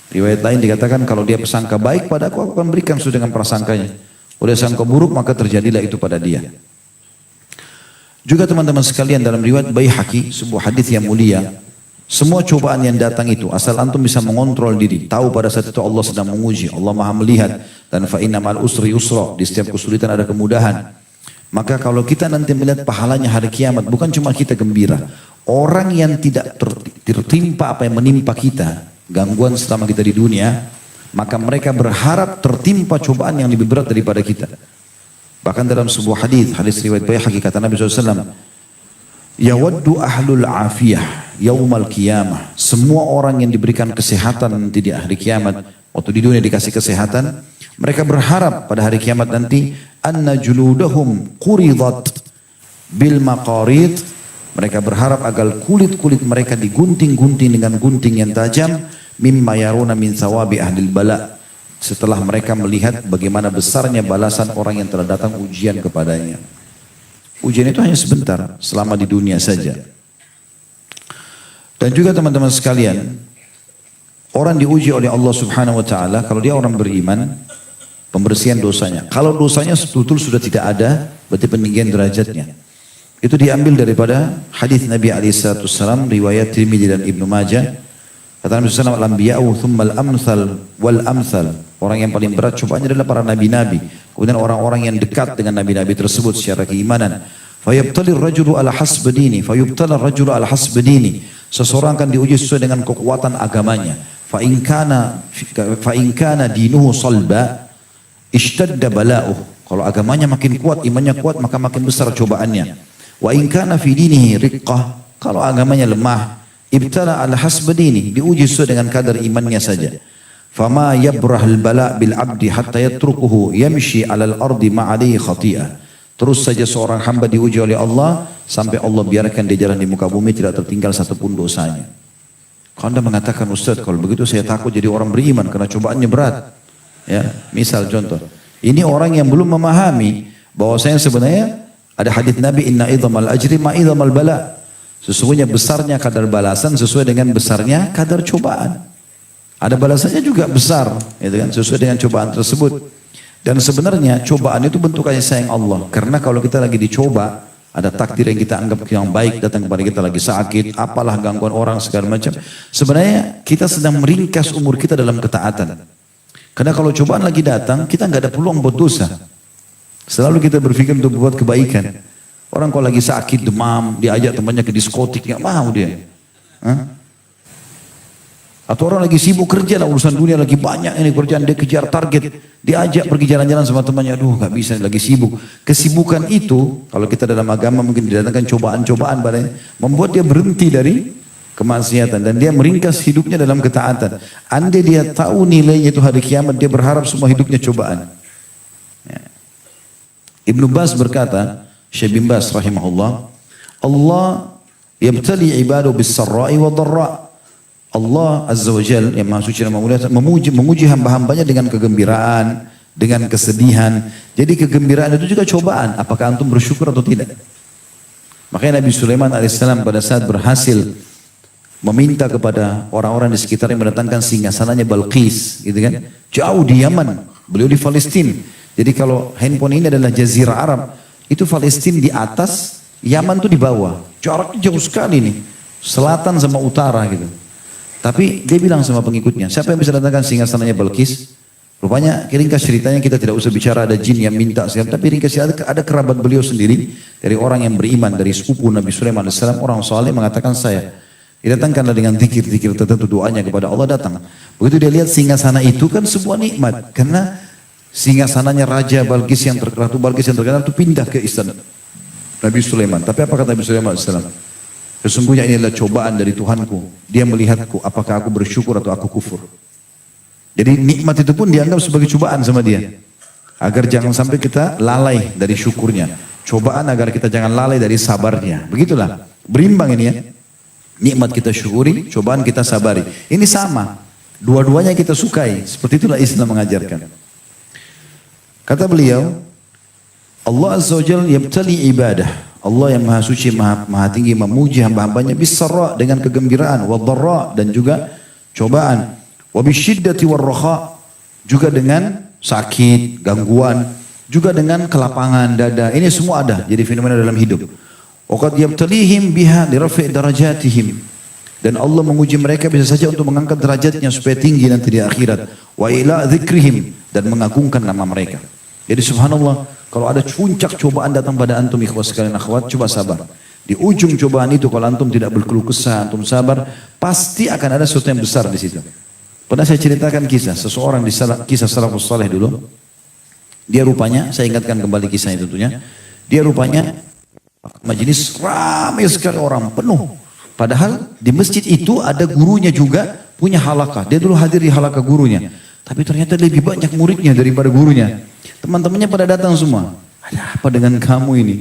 Riwayat lain dikatakan kalau dia persangka baik padaku, aku akan berikan sesuai dengan prasangkanya. Udah sangka buruk maka terjadilah itu pada dia. Juga teman-teman sekalian, dalam riwayat Baihaqi, sebuah hadis yang mulia, semua cobaan yang datang itu asal antum bisa mengontrol diri, tahu pada saat itu Allah sedang menguji, Allah Maha melihat, dan fa inna ma'al usri yusra, di setiap kesulitan ada kemudahan. Maka kalau kita nanti melihat pahalanya hari kiamat, bukan cuma kita gembira, orang yang tidak tertimpa apa yang menimpa kita, gangguan selama kita di dunia, maka mereka berharap tertimpa cobaan yang lebih berat daripada kita. Bahkan dalam sebuah hadis riwayat Baihaqi, kata Nabi SAW, yawaddu ahlul afiyah yaumal qiyamah, semua orang yang diberikan kesehatan nanti di hari kiamat, waktu di dunia dikasih kesehatan, mereka berharap pada hari kiamat nanti anna juludahum quridat bil maqarid, mereka berharap agar kulit-kulit mereka digunting-gunting dengan gunting yang tajam, mimma yaruna min thawabi ahlil bala, setelah mereka melihat bagaimana besarnya balasan orang yang telah datang ujian kepadanya. Ujian itu hanya sebentar, selama di dunia saja. Dan juga teman-teman sekalian, orang diuji oleh Allah Subhanahu wa taala kalau dia orang beriman, pembersihan dosanya. Kalau dosanya betul sudah tidak ada, berarti peninggian derajatnya. Itu diambil daripada hadis Nabi SAW, riwayat Tirmidzi dan Ibnu Majah. Kata Nabi SAW, al-anbiya'u thummal amthal wal amthal. Orang yang paling berat cobaannya adalah para nabi-nabi. Kemudian orang-orang yang dekat dengan nabi-nabi tersebut secara keimanan. Fayabtali ar-rajulu ala hasbi dini, fayubtala ar-rajulu ala hasbi dini. Seseorang akan diuji sesuai dengan kekuatan agamanya. Fa in kana dinuhu salba ishtadda bala'uh. Kalau agamanya makin kuat, imannya kuat, maka makin besar cobaannya. Wa in kana fi dinihi riqqah. Kalau agamanya lemah, ibtala ala hasbi dini, diuji sesuai dengan kadar imannya saja. Fama yabrahul bala bil abdi hatta yatrukuhu yamshi alal ardi ma'alihi khati'ah. Terus saja seorang hamba diuji oleh Allah sampai Allah biarkan dia jalan di muka bumi tidak tertinggal satupun dosanya. Kalau Anda mengatakan, Ustaz, kalau begitu saya takut jadi orang beriman karena cobaannya berat. Ya, misal contoh, ini orang yang belum memahami bahwasanya sebenarnya ada hadis Nabi, inna idhamal ajri ma idhamal bala. Sesungguhnya besarnya kadar balasan sesuai dengan besarnya kadar cobaan. Ada balasannya juga besar, gitu kan, sesuai dengan cobaan tersebut. Dan sebenarnya cobaan itu bentuk kasih sayang Allah. Karena kalau kita lagi dicoba, ada takdir yang kita anggap yang baik datang kepada kita, lagi sakit, apalah gangguan orang segala macam. Sebenarnya kita sedang meringkas umur kita dalam ketaatan. Karena kalau cobaan lagi datang, kita nggak ada peluang buat dosa. Selalu kita berpikir untuk berbuat kebaikan. Orang kalau lagi sakit, demam, diajak temannya ke diskotik, nggak mau dia. Hah? Atau orang lagi sibuk kerja lah, urusan dunia lagi banyak ini kerjaan, dia kejar target, diajak pergi jalan-jalan sama temannya, aduh nggak bisa, lagi sibuk. Kesibukan itu, kalau kita dalam agama mungkin didatangkan cobaan-cobaan padanya, membuat dia berhenti dari kemaksiatan dan dia meringkas hidupnya dalam ketaatan. Andai dia tahu nilainya itu hari kiamat, dia berharap semua hidupnya cobaan. Ya. Ibnu Baz berkata, Syekh bin Baz rahimahullah, Allah yabtali ibadahu bis-sarra'i wa dharra'. Allah Azza wa Jal yang maha suci dan maha mulia menguji hamba-hambanya dengan kegembiraan dengan kesedihan. Jadi kegembiraan itu juga cobaan. Apakah antum bersyukur atau tidak? Makanya Nabi Sulaiman alaihissalam pada saat berhasil meminta kepada orang-orang di sekitarnya mendatangkan singgasananya Balqis, gitu kan? Jauh di Yaman, beliau di Palestina. Jadi kalau handphone ini adalah Jazirah Arab, itu Palestina di atas, Yaman tuh di bawah. Jaraknya jauh sekali nih, selatan sama utara gitu. Tapi dia bilang sama pengikutnya, siapa yang bisa datangkan singgasananya Balqis? Rupanya ringkas ceritanya kita tidak usah bicara ada jin yang minta segala, tapi ringkas cerita ada kerabat beliau sendiri dari orang yang beriman dari sepupu Nabi Sulaiman alaihissalam, orang saleh mengatakan saya didatangkanlah dengan zikir-zikir tertentu doanya kepada Allah datang. Begitu dia lihat singgasana itu kan sebuah nikmat karena singgasananya Raja Balqis yang Ratu Balqis yang terkenal itu pindah ke istana Nabi Sulaiman. Tapi apa kata Nabi Sulaiman alaihissalam? Sesungguhnya ini adalah cobaan dari Tuhanku. Dia melihatku apakah aku bersyukur atau aku kufur. Jadi nikmat itu pun dianggap sebagai cobaan sama dia. Agar jangan sampai kita lalai dari syukurnya. Cobaan agar kita jangan lalai dari sabarnya. Begitulah. Berimbang ini ya. Nikmat kita syukuri, cobaan kita sabari. Ini sama. Dua-duanya kita sukai. Seperti itulah Islam mengajarkan. Kata beliau, Allah Azza wa Jalla yabtali ibadah. Allah yang maha suci, maha tinggi memuji hamba-hambanya bisarra dengan kegembiraan, wadharra dan juga cobaan. Wabisyiddati warraha juga dengan sakit, gangguan, juga dengan kelapangan dada. Ini semua ada jadi fenomena dalam hidup. Waqad yabtalihim biha lirafi' darajatihim. Dan Allah menguji mereka bisa saja untuk mengangkat derajatnya supaya tinggi nanti di akhirat. Wa ila dzikrihim dan mengagungkan nama mereka. Jadi subhanallah, kalau ada puncak cobaan datang pada antum ikhwas sekalian akhwat, coba sabar. Di ujung cobaan itu kalau antum tidak berkeluh kesah, antum sabar, pasti akan ada sesuatu yang besar di situ. Pernah saya ceritakan kisah, seseorang di kisah salafus saleh dulu. Dia rupanya, saya ingatkan kembali kisahnya tentunya. Dia rupanya majelis ramai sekali orang, penuh. Padahal di masjid itu ada gurunya juga punya halakah. Dia dulu hadir di halakah gurunya. Tapi ternyata lebih banyak muridnya daripada gurunya. Teman-temannya pada datang semua. Ada apa dengan kamu ini?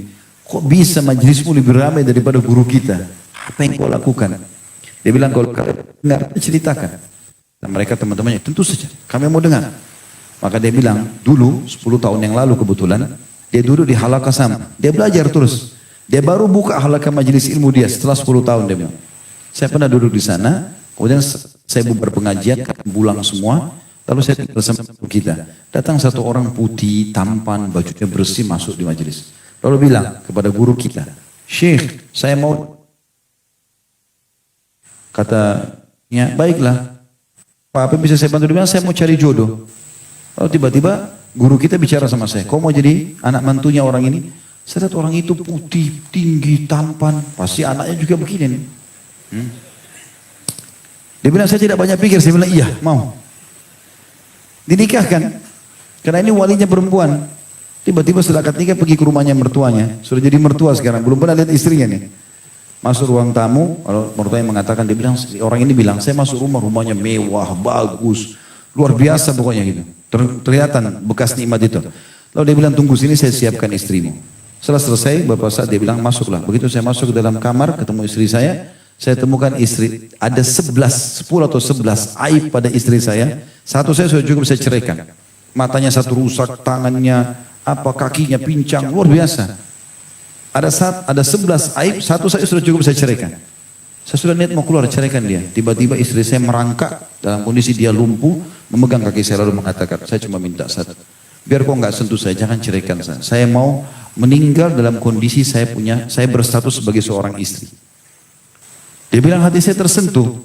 Kok bisa majelismu lebih ramai daripada guru kita? Apa yang kau lakukan? Dia bilang kalau kalian dengar, ceritakan. Dan mereka teman-temannya, tentu saja kami mau dengar. Maka dia bilang, dulu 10 tahun yang lalu kebetulan, dia duduk di halaqah sama. Dia belajar terus. Dia baru buka halaqah majelis ilmu dia setelah 10 tahun dia bilang. Saya pernah duduk di sana, kemudian saya bubar pengajian, pulang semua. Lalu saya tinggal sama kita. Datang satu orang putih, tampan, bajunya bersih masuk di majelis. Lalu bilang kepada guru kita, Syekh, saya mau. Katanya, baiklah. Apa yang bisa saya bantu? Dia bilang, saya mau cari jodoh. Lalu tiba-tiba guru kita bicara sama saya, kau mau jadi anak mantunya orang ini? Saya lihat orang itu putih, tinggi, tampan. Pasti anaknya juga begini nih. Dia bilang, saya tidak banyak pikir. Saya bilang, iya, mau. Dinikahkan. Karena ini walinya perempuan. Tiba-tiba setelah akad nikah pergi ke rumahnya mertuanya. Sudah jadi mertua sekarang. Belum pernah lihat istrinya nih. Masuk ruang tamu, kalau mertuanya mengatakan, dia bilang, orang ini bilang, saya masuk rumahnya mewah, bagus, luar biasa pokoknya gitu. Kelihatan bekas nikmat itu. Lalu dia bilang, tunggu sini saya siapkan istrimu. Setelah selesai, beberapa saat dia bilang, masuklah. Begitu saya masuk ke dalam kamar, ketemu istri saya temukan istri, ada 10 atau 11 aib pada istri saya. Satu saya sudah cukup saya ceraikan. Matanya satu rusak, tangannya, kakinya pincang, luar biasa. Ada 11 aib, satu saya sudah cukup saya ceraikan. Saya sudah niat mau keluar ceraikan dia. Tiba-tiba istri saya merangkak dalam kondisi dia lumpuh, memegang kaki saya lalu mengatakan, saya cuma minta satu. Biar kau nggak sentuh saya, jangan ceraikan saya. Saya mau meninggal dalam kondisi saya berstatus sebagai seorang istri. Dia bilang hati saya tersentuh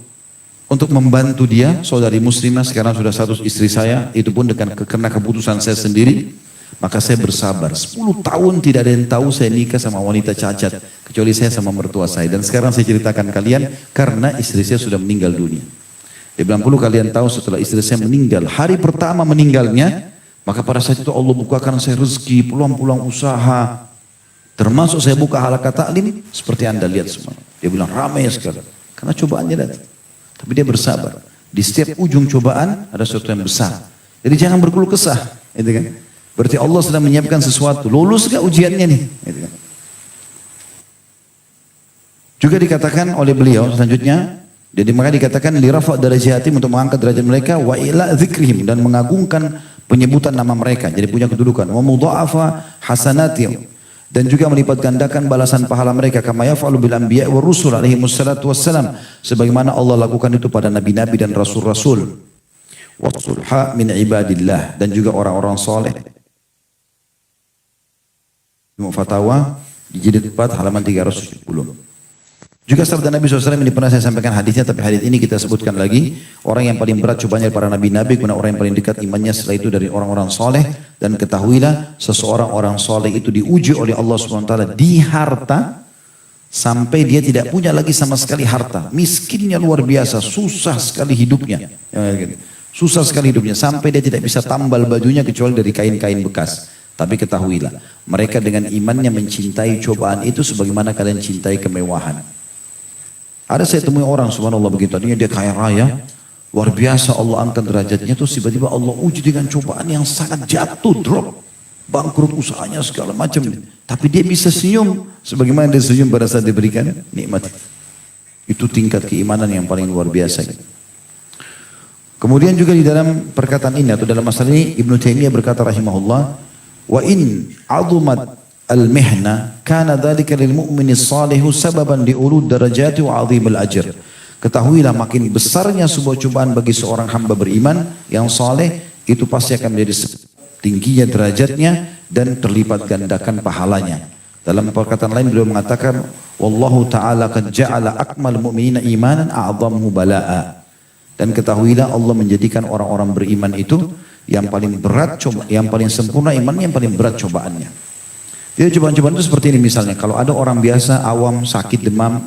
untuk membantu dia, saudari muslimah sekarang sudah status istri saya, itu pun karena keputusan saya sendiri. Maka saya bersabar, 10 tahun tidak ada yang tahu saya nikah sama wanita cacat. Kecuali saya sama mertua saya. Dan sekarang saya ceritakan kalian karena istri saya sudah meninggal dunia. Dia bilang, perlu kalian tahu setelah istri saya meninggal, hari pertama meninggalnya, maka pada saat itu Allah bukakan saya rezeki, peluang-peluang usaha. Termasuk saya buka halaqah taklim, seperti anda lihat semua. Dia bilang, ramai sekali. Karena cobaannya datang. Tapi dia bersabar. Di setiap ujung cobaan ada sesuatu yang besar. Jadi jangan berkeluh kesah. Gitu kan? Berarti Allah sedang menyiapkan sesuatu. Lulus gak ujiannya nih? Juga dikatakan oleh beliau selanjutnya, jadi maka dikatakan lirafa' darajatim untuk mengangkat derajat mereka wa ila dzikrihim dan mengagungkan penyebutan nama mereka, jadi punya kedudukan. Wa mudha'afa hasanati, dan juga melipat gandakan balasan pahala mereka, kama yaf'alu bil anbiya wa rusul alaihi wassalatu wassalam, sebagaimana Allah lakukan itu pada nabi-nabi dan rasul-rasul. Wasulha min ibadillah, dan juga orang-orang soleh. Fatawa di jilid 4 halaman 370. Juga sabda Nabi SAW ini pernah saya sampaikan hadisnya, tapi hadis ini kita sebutkan lagi. Orang yang paling berat cobanya para nabi-nabi, kemudian orang yang paling dekat imannya setelah itu dari orang-orang soleh. Dan ketahuilah seseorang orang soleh itu diuji oleh Allah SWT di harta, sampai dia tidak punya lagi sama sekali harta. Miskinnya luar biasa, susah sekali hidupnya. Susah sekali hidupnya, sampai dia tidak bisa tambal bajunya kecuali dari kain-kain bekas. Tapi ketahuilah, mereka dengan imannya mencintai cobaan itu sebagaimana kalian cintai kemewahan. Ada saya temui orang subhanallah begitu, tadinya dia kaya raya, luar biasa Allah angkat derajatnya, terus tiba-tiba Allah uji dengan cobaan yang sangat jatuh, drop, bangkrut usahanya segala macam. Tapi dia bisa senyum, sebagaimana dia senyum pada saat diberikan nikmat. Itu tingkat keimanan yang paling luar biasa. Kemudian juga di dalam perkataan ini atau dalam masalah ini Ibnu Taimiyah berkata rahimahullah, wa in azumat al-mihna kana dzalika lil mu'mini shalihu sababan li ulud darajati wa 'azimil ajr. Ketahuilah makin besarnya sebuah cobaan bagi seorang hamba beriman yang saleh, itu pasti akan menjadi tingginya derajatnya dan terlipat gandakan pahalanya. Dalam perkataan lain beliau mengatakan, wallahu ta'ala qad ja'ala akmal mu'minina imanan a'dhammu bala'a. Dan ketahuilah Allah menjadikan orang-orang beriman itu yang paling berat coba, yang paling sempurna imannya, yang paling berat cobaannya. Jadi cobaan-cobaan itu seperti ini misalnya, kalau ada orang biasa awam sakit demam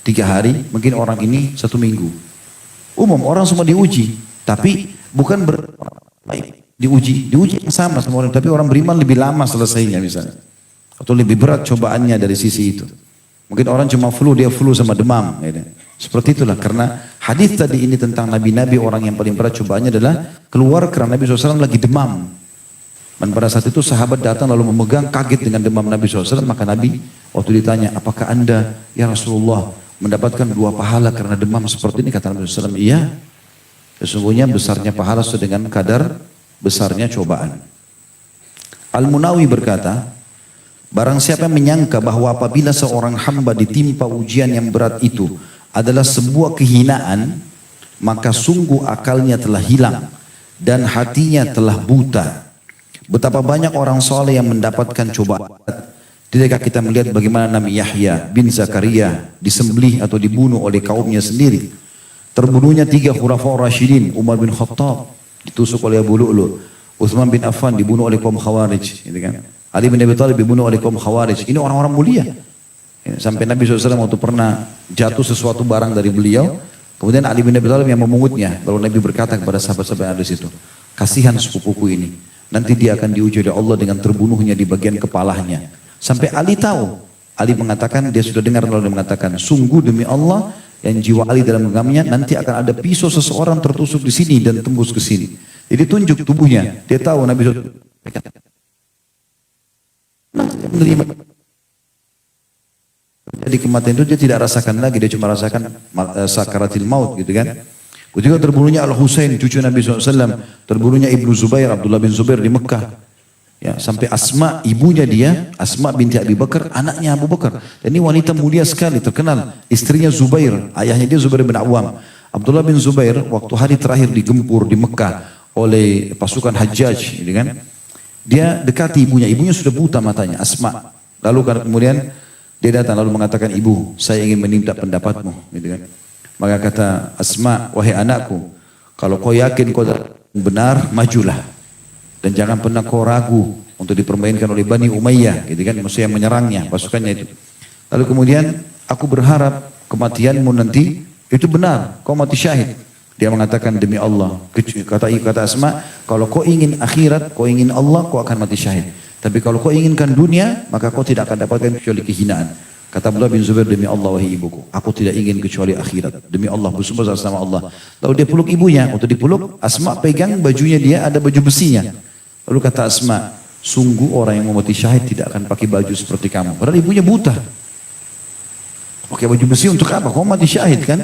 3 hari, mungkin orang ini 1 minggu. Umum orang semua diuji, tapi bukan diuji yang sama semua orang, tapi orang beriman lebih lama selesainya misalnya, atau lebih berat cobaannya dari sisi itu. Mungkin orang cuma flu, dia flu sama demam. Gitu. Seperti itulah, karena hadis tadi ini tentang nabi-nabi orang yang paling berat cobaannya adalah keluar karena Nabi SAW lagi demam. Dan pada saat itu sahabat datang lalu memegang, kaget dengan demam Nabi SAW. Maka Nabi waktu ditanya, apakah anda ya Rasulullah mendapatkan 2 pahala karena demam seperti ini? Kata Nabi SAW, iya. Sesungguhnya besarnya pahala sesuai dengan kadar besarnya cobaan. Al-Munawi berkata, barang siapa yang menyangka bahwa apabila seorang hamba ditimpa ujian yang berat itu adalah sebuah kehinaan, maka sungguh akalnya telah hilang dan hatinya telah buta. Betapa banyak orang soleh yang mendapatkan cobaan. Tidakkah kita melihat bagaimana Nabi Yahya bin Zakaria disembelih atau dibunuh oleh kaumnya sendiri. Terbunuhnya 3 khulafaur rasyidin, Umar bin Khattab ditusuk oleh Abu Lu'lu', Utsman bin Affan dibunuh oleh kaum Khawarij, gitu kan? Ali bin Abi Thalib dibunuh oleh kaum Khawarij. Ini orang-orang mulia. Sampai Nabi SAW waktu pernah jatuh sesuatu barang dari beliau, kemudian Ali bin Abi Thalib yang memungutnya. Lalu Nabi berkata kepada sahabat-sahabat yang ada di situ, kasihan sepupuku ini. Nanti dia akan diuji oleh Allah dengan terbunuhnya di bagian kepalanya. Sampai Ali tahu. Ali mengatakan, dia sudah dengar lalu dia mengatakan, sungguh demi Allah yang jiwa Ali dalam genggamnya, nanti akan ada pisau seseorang tertusuk di sini dan tembus ke sini. Jadi tunjuk tubuhnya. Dia tahu Nabi SAW menerima. Jadi kematian itu dia tidak rasakan lagi, dia cuma rasakan sakaratil maut gitu kan. Ketika terbunuhnya Al-Husain, cucu Nabi SAW, terbunuhnya Ibnu Zubair, Abdullah bin Zubair di Mekah. Ya, sampai Asma, ibunya dia, Asma binti Abi Bakar, anaknya Abu Bakar. Dan ini wanita mulia sekali, terkenal. Istrinya Zubair, ayahnya dia Zubair bin Awam. Abdullah bin Zubair, waktu hari terakhir digempur di Mekah oleh pasukan Hajjaj, gitu kan. Dia dekati ibunya sudah buta matanya, Asma. Lalu kemudian dia datang lalu mengatakan, ibu, saya ingin meminta pendapatmu, gitu kan. Maka kata Asma, wahai anakku, kalau kau yakin kau benar, majulah. Dan jangan pernah kau ragu untuk dipermainkan oleh Bani Umayyah, gitu kan, maksudnya menyerangnya, pasukannya itu. Lalu kemudian, aku berharap kematianmu nanti, itu benar, kau mati syahid. Dia mengatakan, demi Allah, kata Asma, kalau kau ingin akhirat, kau ingin Allah, kau akan mati syahid. Tapi kalau kau inginkan dunia, maka kau tidak akan dapatkan kecuali kehinaan. Kata Abdullah bin Zubair, demi Allah wahai ibuku, aku tidak ingin kecuali akhirat. Demi Allah, bersumpah sama Allah. Lalu dia peluk ibunya, untuk dipeluk, Asma pegang bajunya dia, ada baju besinya. Lalu kata Asma, sungguh orang yang mau mati syahid tidak akan pakai baju seperti kamu. Padahal ibunya buta. Pakai baju besi untuk apa? Kau mati syahid kan?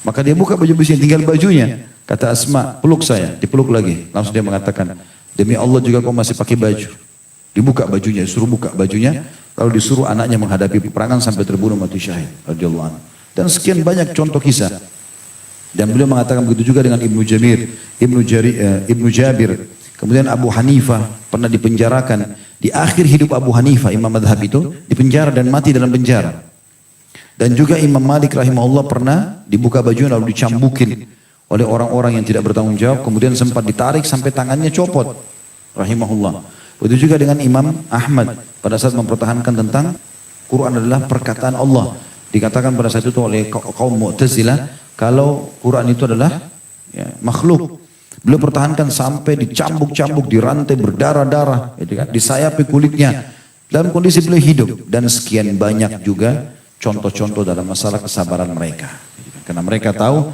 Maka dia buka baju besi, tinggal bajunya. Kata Asma, peluk saya, dipeluk lagi. Langsung dia mengatakan, demi Allah juga kau masih pakai baju. Dibuka bajunya, disuruh buka bajunya. Lalu disuruh anaknya menghadapi peperangan sampai terbunuh mati syahid. Radhiyallahu anhu. Dan sekian banyak contoh kisah. Dan beliau mengatakan begitu juga dengan Ibnu Jabir. Kemudian Abu Hanifah pernah dipenjarakan. Di akhir hidup Abu Hanifah, imam madhab itu, dipenjara dan mati dalam penjara. Dan juga Imam Malik rahimahullah pernah dibuka bajunya lalu dicambukin oleh orang-orang yang tidak bertanggung jawab. Kemudian sempat ditarik sampai tangannya copot. Rahimahullah. Begitu juga dengan Imam Ahmad pada saat mempertahankan tentang Quran adalah perkataan Allah. Dikatakan pada saat itu oleh kaum Mu'tazilah kalau Quran itu adalah makhluk. Beliau pertahankan sampai dicambuk-cambuk, dirantai berdarah-darah, disayapi kulitnya. Dalam kondisi beliau hidup. Dan sekian banyak juga contoh-contoh dalam masalah kesabaran mereka. Karena mereka tahu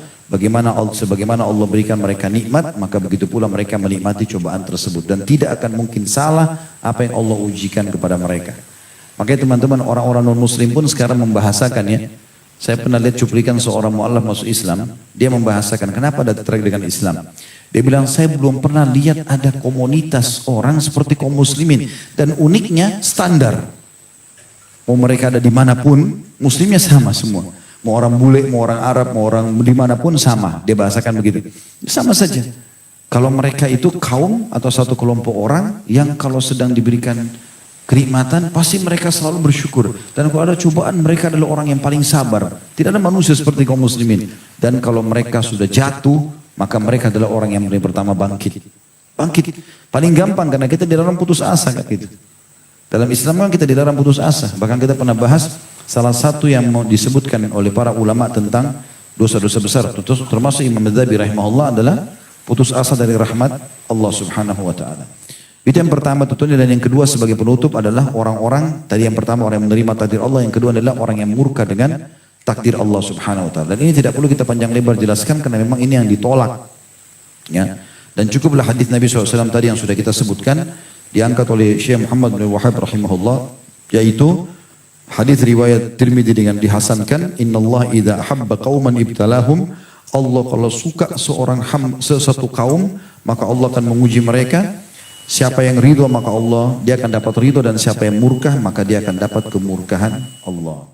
sebagaimana Allah berikan mereka nikmat, maka begitu pula mereka menikmati cobaan tersebut. Dan tidak akan mungkin salah apa yang Allah ujikan kepada mereka. Makanya teman-teman orang-orang non-muslim pun sekarang membahasakan ya. Saya pernah lihat cuplikan seorang mu'alaf masuk Islam. Dia membahasakan kenapa ada tertarik dengan Islam. Dia bilang saya belum pernah lihat ada komunitas orang seperti kaum muslimin. Dan uniknya standar. Mau mereka ada dimanapun, muslimnya sama semua. Mau orang bule, mau orang Arab, mau orang dimanapun sama. Dia bahasakan begitu. Sama saja. Kalau mereka itu kaum atau satu kelompok orang yang kalau sedang diberikan kenikmatan, pasti mereka selalu bersyukur. Dan kalau ada cobaan, mereka adalah orang yang paling sabar. Tidak ada manusia seperti kaum muslimin. Dan kalau mereka sudah jatuh, maka mereka adalah orang yang pertama bangkit. Bangkit. Paling gampang karena kita dilarang putus asa kan gitu. Dalam Islam kan kita dilarang putus asa. Bahkan kita pernah bahas salah satu yang mau disebutkan oleh para ulama tentang dosa-dosa besar. Termasuk Imam Madzhabi rahimahullah adalah putus asa dari rahmat Allah subhanahu wa ta'ala. Itu yang pertama tentunya, dan yang kedua sebagai penutup adalah orang-orang, tadi yang pertama orang yang menerima takdir Allah, yang kedua adalah orang yang murka dengan takdir Allah subhanahu wa ta'ala. Dan ini tidak perlu kita panjang lebar jelaskan karena memang ini yang ditolak. Ya. Dan cukuplah hadis Nabi SAW tadi yang sudah kita sebutkan, diangkat oleh Syekh Muhammad bin Wahab rahimahullah, yaitu hadis riwayat Tirmidzi dengan dihasankan, innallaha idza ahabba qauman ibtalahum, Allah kalau suka satu kaum, maka Allah akan menguji mereka. Siapa yang ridho maka Allah dia akan dapat ridho, dan siapa yang murka maka dia akan dapat kemurkaan Allah.